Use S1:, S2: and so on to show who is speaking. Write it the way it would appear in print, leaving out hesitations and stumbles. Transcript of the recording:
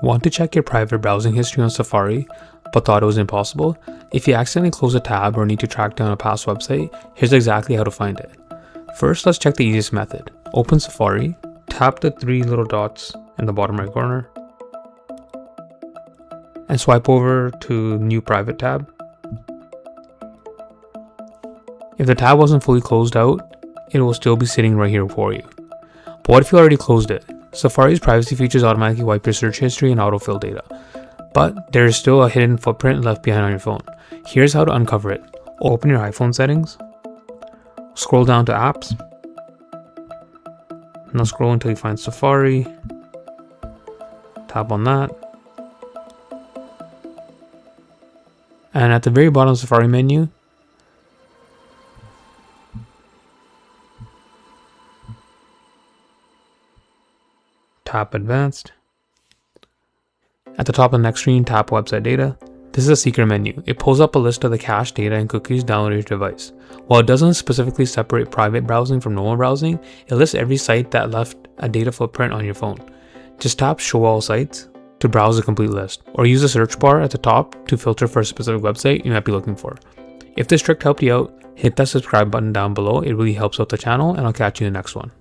S1: Want to check your private browsing history on Safari, but thought it was impossible? If you accidentally close a tab or need to track down a past website, here's exactly how to find it. First, let's check the easiest method. Open Safari, tap the 3 little dots in the bottom right corner, and swipe over to New Private tab. If the tab wasn't fully closed out, it will still be sitting right here for you. But what if you already closed it? Safari's privacy features automatically wipe your search history and autofill data, but there is still a hidden footprint left behind on your phone. Here's how to uncover it. Open your iPhone settings, scroll down to apps, now scroll until you find Safari, tap on that, and at the very bottom of the Safari menu, tap Advanced. At the top of the next screen, tap Website Data. This is a secret menu. It pulls up a list of the cached data and cookies downloaded to your device. While it doesn't specifically separate private browsing from normal browsing, it lists every site that left a data footprint on your phone. Just tap Show All Sites to browse the complete list, or use the search bar at the top to filter for a specific website you might be looking for. If this trick helped you out, hit that subscribe button down below. It really helps out the channel, and I'll catch you in the next one.